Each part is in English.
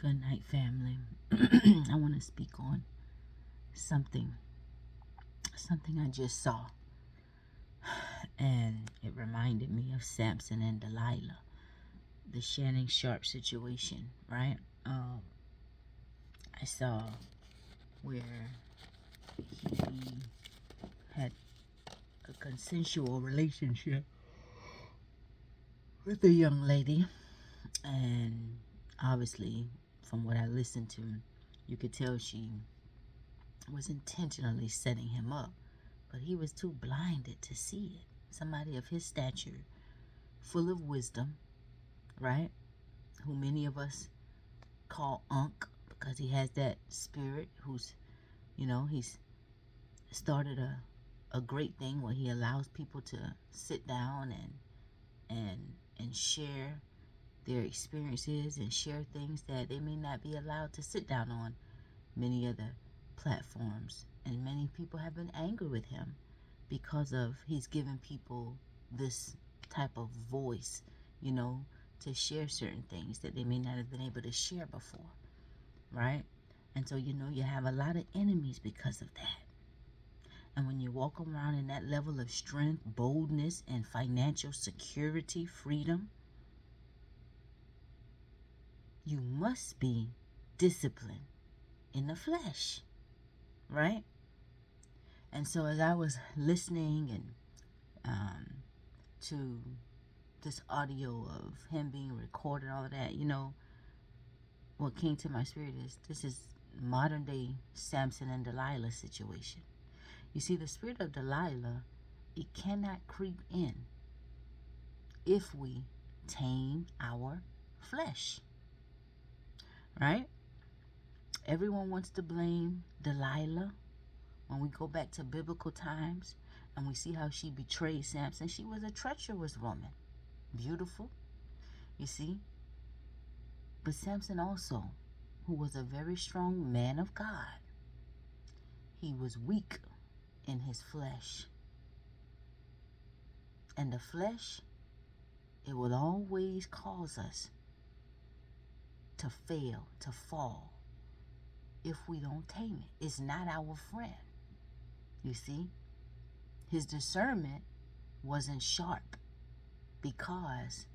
Good night, family. I want to speak on something I just saw, and it reminded me of Samson and Delilah, the Shannon Sharpe situation, right? I saw where he had a consensual relationship with a young lady, and obviously, from what I listened to, you could tell she was intentionally setting him up, but he was too blinded to see it. Somebody of his stature, full of wisdom, right? Who many of us call Unc because he has that spirit. He's started a great thing where he allows people to sit down and share their experiences and share things that they may not be allowed to sit down on many other platforms. And many people have been angry with him because of he's given people this type of voice, to share certain things that they may not have been able to share before, right? And so, you have a lot of enemies because of that. And when you walk around in that level of strength, boldness, and financial security, freedom, you must be disciplined in the flesh, right? And so as I was listening to this audio of him being recorded, all of that, what came to my spirit is this is modern day Samson and Delilah situation. You see, the spirit of Delilah, it cannot creep in if we tame our flesh, right? Everyone wants to blame Delilah. When we go back to biblical times and we see how she betrayed Samson, she was a treacherous woman. Beautiful, you see. But Samson also, who was a very strong man of God, he was weak in his flesh. And the flesh, it will always cause us to fail, to fall, if we don't tame it. It's not our friend. You see, his discernment wasn't sharp because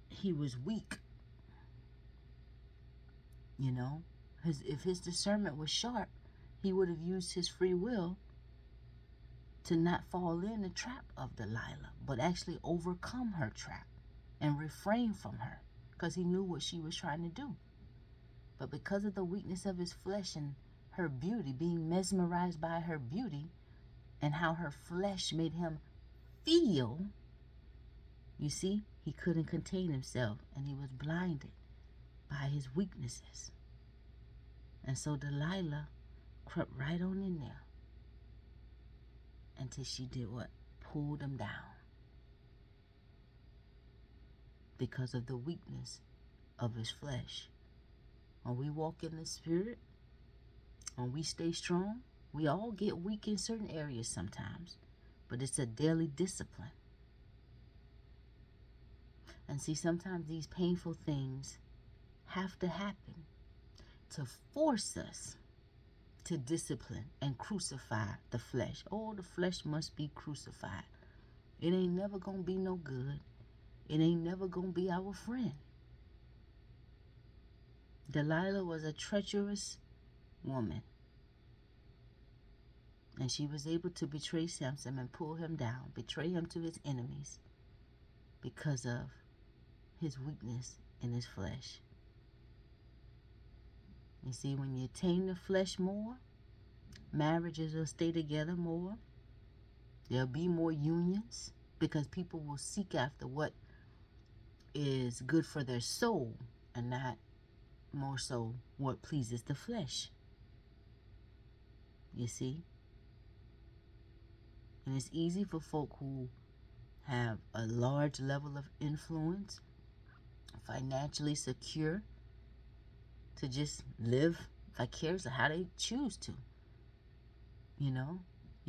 he was weak. If his discernment was sharp, he would have used his free will to not fall in the trap of Delilah, but actually overcome her trap and refrain from her because he knew what she was trying to do. But because of the weakness of his flesh and her beauty, being mesmerized by her beauty and how her flesh made him feel, you see, he couldn't contain himself and he was blinded by his weaknesses. And so Delilah crept right on in there until she did what? Pulled him down because of the weakness of his flesh. When we walk in the spirit, when we stay strong, we all get weak in certain areas sometimes, but it's a daily discipline. And see, sometimes these painful things have to happen to force us to discipline and crucify the flesh. Oh, the flesh must be crucified. It ain't never gonna be no good. It ain't never gonna be our friend. Delilah was a treacherous woman, and she was able to betray Samson and pull him down, betray him to his enemies because of his weakness in his flesh. You see, when you tame the flesh more, marriages will stay together more. There'll be more unions because people will seek after what is good for their soul and not more so what pleases the flesh. You see? And it's easy for folk who have a large level of influence, financially secure, to just live vicariously how they choose to. You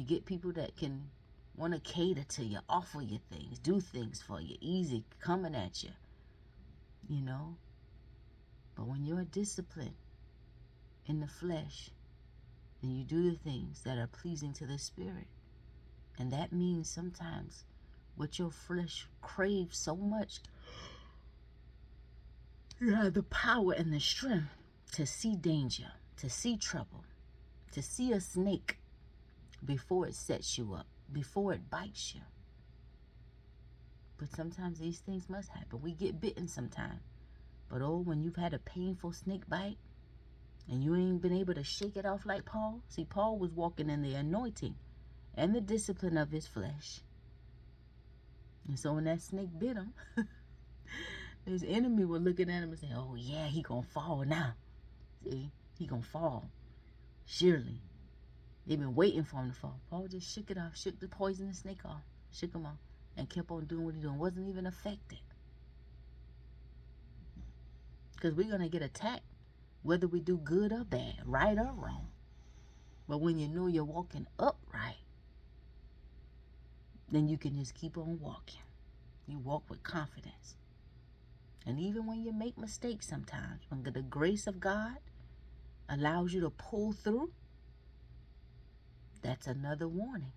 get people that can want to cater to you, offer you things, do things for you, easy coming at you. you know. But when you're disciplined in the flesh, then you do the things that are pleasing to the Spirit. And that means sometimes what your flesh craves so much, you have the power and the strength to see danger, to see trouble, to see a snake before it sets you up, before it bites you. But sometimes these things must happen. We get bitten sometimes. But oh, when you've had a painful snake bite and you ain't been able to shake it off like Paul. See, Paul was walking in the anointing and the discipline of his flesh. And so when that snake bit him, his enemy was looking at him and saying, oh yeah, he gonna fall now. See, he gonna fall. Surely. They've been waiting for him to fall. Paul just shook it off, shook the poisonous snake off, shook him off, and kept on doing what he doing. Wasn't even affected. Because we're going to get attacked whether we do good or bad, right or wrong. But when you know you're walking upright, then you can just keep on walking. You walk with confidence. And even when you make mistakes sometimes, when the grace of God allows you to pull through, that's another warning.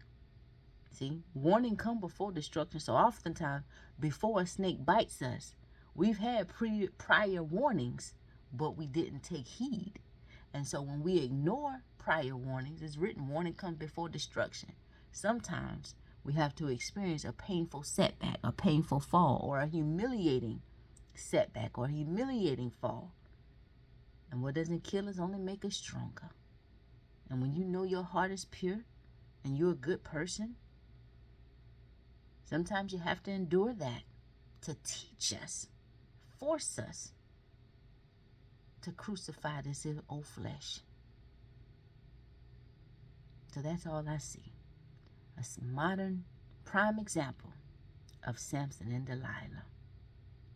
See, warning come before destruction. So oftentimes, before a snake bites us, we've had prior warnings, but we didn't take heed. And so when we ignore prior warnings, it's written, warning comes before destruction. Sometimes we have to experience a painful setback, a painful fall, or a humiliating setback or humiliating fall. And what doesn't kill us only make us stronger. And when you know your heart is pure and you're a good person, sometimes you have to endure that to teach us, force us to crucify this old flesh. So that's all I see. A modern prime example of Samson and Delilah.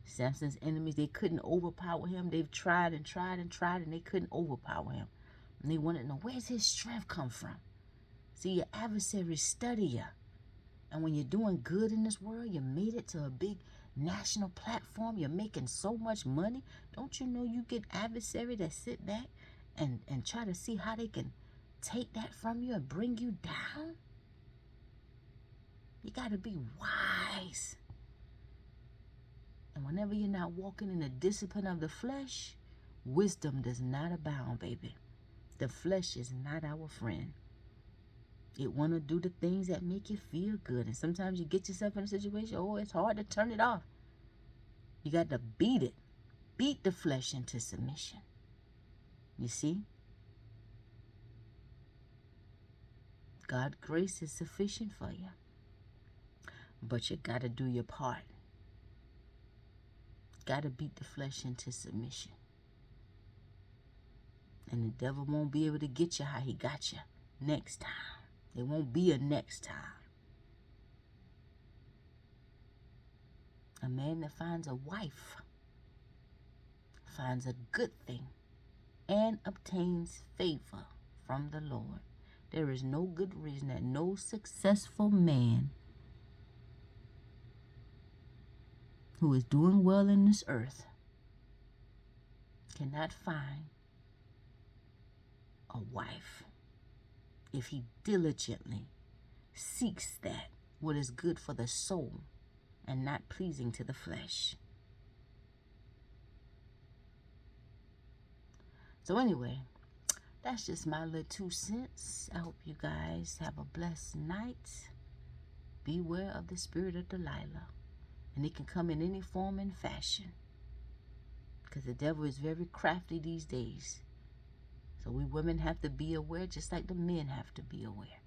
Samson's enemies, they couldn't overpower him. They've tried and tried and tried, and they couldn't overpower him. And they wanted to know, where's his strength come from? See, your adversaries study you. And when you're doing good in this world, you made it to a big national platform, you're making so much money. Don't you know you get adversaries that sit back and try to see how they can take that from you and bring you down? You got to be wise. And whenever you're not walking in the discipline of the flesh, wisdom does not abound, baby. The flesh is not our friend. It want to do the things that make you feel good. And sometimes you get yourself in a situation, oh, it's hard to turn it off. You got to beat it. Beat the flesh into submission. You see? God's grace is sufficient for you. But you got to do your part. Got to beat the flesh into submission. And the devil won't be able to get you how he got you next time. There won't be a next time. A man that finds a wife finds a good thing and obtains favor from the Lord. There is no good reason that no successful man who is doing well in this earth cannot find a wife if he diligently seeks that what is good for the soul and not pleasing to the flesh. So anyway, that's just my little 2 cents. I hope you guys have a blessed night. Beware of the spirit of Delilah. And it can come in any form and fashion. Because the devil is very crafty these days. So we women have to be aware just like the men have to be aware.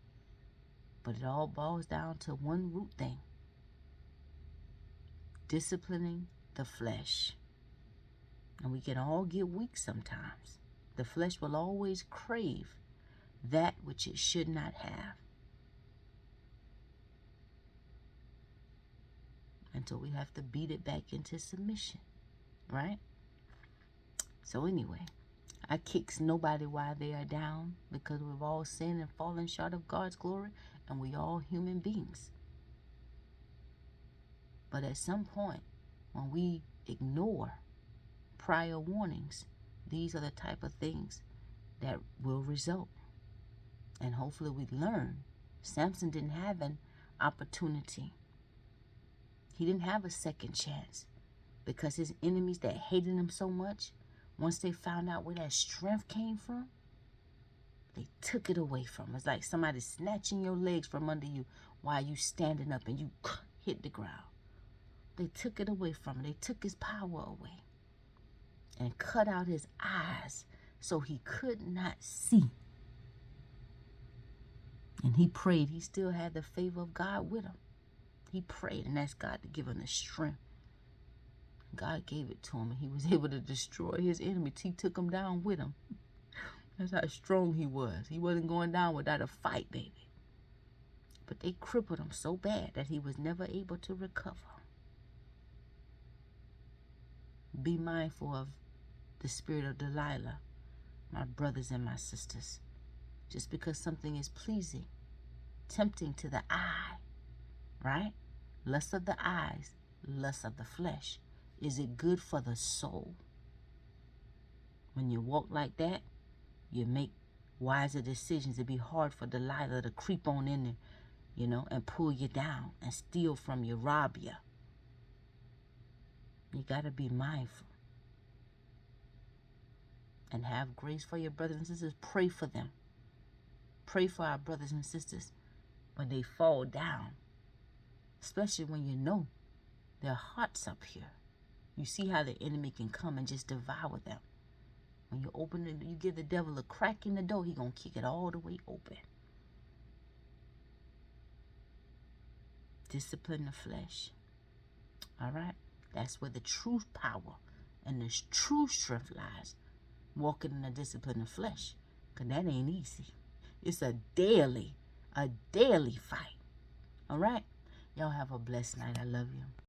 But it all boils down to one root thing. Disciplining the flesh. And we can all get weak sometimes. The flesh will always crave that which it should not have. And so we have to beat it back into submission. Right? So anyway, I kicks nobody while they are down, because we've all sinned and fallen short of God's glory, and we all human beings. But at some point, when we ignore prior warnings. These are the type of things that will result. And hopefully we learn. Samson didn't have an opportunity. He didn't have a second chance because his enemies that hated him so much, once they found out where that strength came from, they took it away from him. It's like somebody snatching your legs from under you while you standing up and you hit the ground. They took it away from him. They took his power away and cut out his eyes so he could not see. And he prayed. He still had the favor of God with him. He prayed and asked God to give him the strength. God gave it to him, and he was able to destroy his enemies. He took them down with him. That's how strong he was. He wasn't going down without a fight, baby. But they crippled him so bad that he was never able to recover. Be mindful of the spirit of Delilah, my brothers and my sisters. Just because something is pleasing, tempting to the eye, right? Lust of the eyes, lust of the flesh. Is it good for the soul? When you walk like that, you make wiser decisions. It'd be hard for Delilah to creep on in there, you know, and pull you down and steal from you, rob you. You got to be mindful and have grace for your brothers and sisters. Pray for them. Pray for our brothers and sisters when they fall down, especially when you know their heart's up here. You see how the enemy can come and just devour them. When you open it, you give the devil a crack in the door, he's going to kick it all the way open. Discipline the flesh. All right? That's where the true power and the true strength lies. Walking in the discipline of flesh. Because that ain't easy. It's a daily fight. All right? Y'all have a blessed night. I love you.